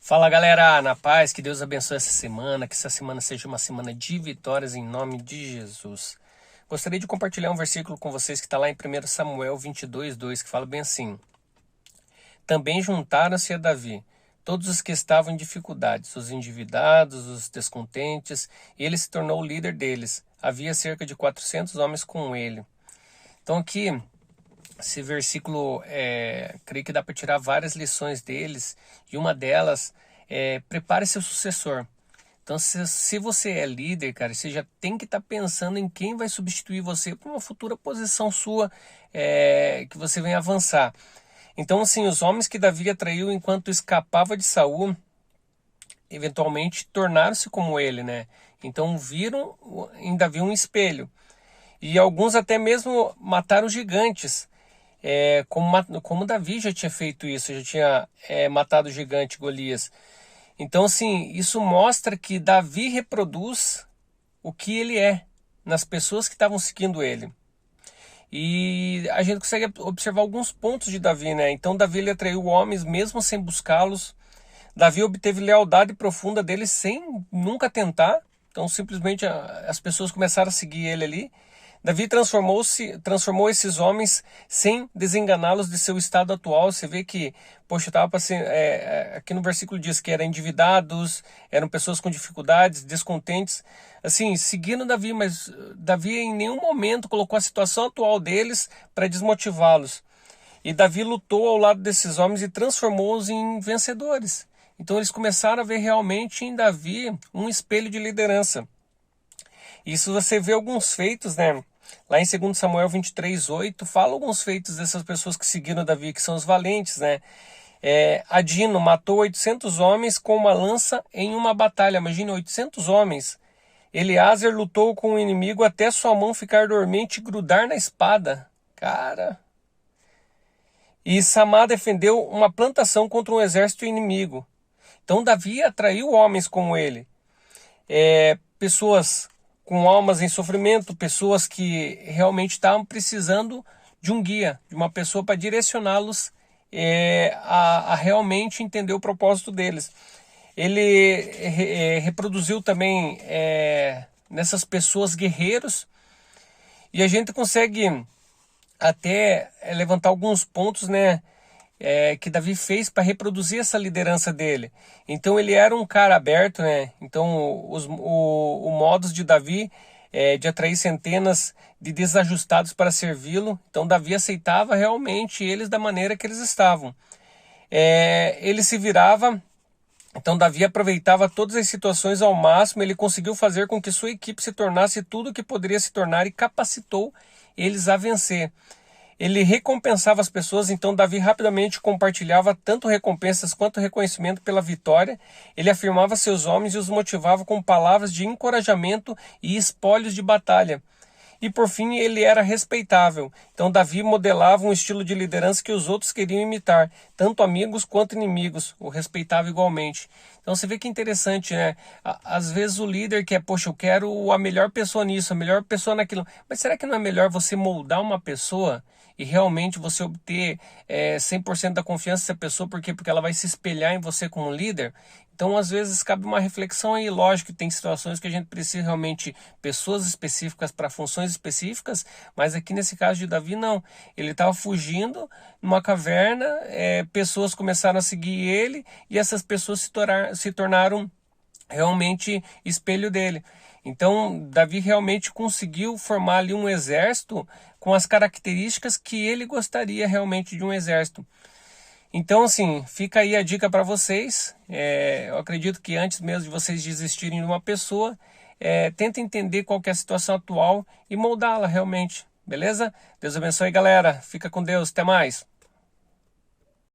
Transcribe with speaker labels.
Speaker 1: Fala galera, na paz, que Deus abençoe essa semana, que essa semana seja uma semana de vitórias em nome de Jesus. Gostaria de compartilhar um versículo com vocês que está lá em 1 Samuel 22:2, que fala bem assim: Também juntaram-se a Davi todos os que estavam em dificuldades, os endividados, os descontentes, e ele se tornou o líder deles. Havia cerca de 400 homens com ele. Então aqui, esse versículo, creio que dá para tirar várias lições deles, e uma delas é: prepare seu sucessor. Então, se você é líder, cara, você já tem que estar pensando em quem vai substituir você para uma futura posição sua, que você venha avançar. Então, assim, os homens que Davi atraiu enquanto escapava de Saul, eventualmente tornaram-se como ele, né? Então, viram em Davi um espelho. E alguns até mesmo mataram gigantes. Como Davi já tinha feito isso, já tinha matado o gigante Golias. Então, assim, isso mostra que Davi reproduz o que ele é nas pessoas que estavam seguindo ele. E a gente consegue observar alguns pontos de Davi, né? Então, Davi ele atraiu homens mesmo sem buscá-los. Davi obteve lealdade profunda deles sem nunca tentar. Então, simplesmente as pessoas começaram a seguir ele ali. Davi transformou esses homens sem desenganá-los de seu estado atual. Você vê que, poxa, aqui no versículo diz que eram endividados, eram pessoas com dificuldades, descontentes, assim, seguindo Davi, mas Davi em nenhum momento colocou a situação atual deles para desmotivá-los. E Davi lutou ao lado desses homens e transformou-os em vencedores. Então eles começaram a ver realmente em Davi um espelho de liderança. Isso você vê alguns feitos, né? Lá em 2 Samuel 23:8, fala alguns feitos dessas pessoas que seguiram Davi, que são os valentes, né? Adino matou 800 homens com uma lança em uma batalha. Imagina, 800 homens. Eleazer lutou com o inimigo até sua mão ficar dormente e grudar na espada. Cara. E Samá defendeu uma plantação contra um exército inimigo. Então Davi atraiu homens como ele. Pessoas com almas em sofrimento, pessoas que realmente estavam precisando de um guia, de uma pessoa para direcioná-los a realmente entender o propósito deles. Ele reproduziu também nessas pessoas guerreiros, e a gente consegue até levantar alguns pontos, né, que Davi fez para reproduzir essa liderança dele. Então ele era um cara aberto, né? Então o modus de Davi de atrair centenas de desajustados para servi-lo. Então Davi aceitava realmente eles da maneira que eles estavam. Ele se virava. Então Davi aproveitava todas as situações ao máximo. Ele conseguiu fazer com que sua equipe se tornasse tudo o que poderia se tornar e capacitou eles a vencer. Ele recompensava as pessoas, então Davi rapidamente compartilhava tanto recompensas quanto reconhecimento pela vitória. Ele afirmava seus homens e os motivava com palavras de encorajamento e espólios de batalha. E por fim, ele era respeitável. Então Davi modelava um estilo de liderança que os outros queriam imitar, tanto amigos quanto inimigos, o respeitava igualmente. Então você vê que interessante, né? Às vezes o líder quer, poxa, eu quero a melhor pessoa nisso, a melhor pessoa naquilo. Mas será que não é melhor você moldar uma pessoa e realmente você obter 100% da confiança dessa pessoa? Por quê? Porque ela vai se espelhar em você como líder. Então, às vezes, cabe uma reflexão aí. Lógico que tem situações que a gente precisa realmente pessoas específicas para funções específicas, mas aqui nesse caso de Davi, não. Ele estava fugindo numa caverna, pessoas começaram a seguir ele e essas pessoas se tornaram realmente espelho dele. Então, Davi realmente conseguiu formar ali um exército com as características que ele gostaria realmente de um exército. Então, assim, fica aí a dica para vocês. Eu acredito que antes mesmo de vocês desistirem de uma pessoa, tenta entender qual que é a situação atual e moldá-la realmente, beleza? Deus abençoe, galera. Fica com Deus. Até mais.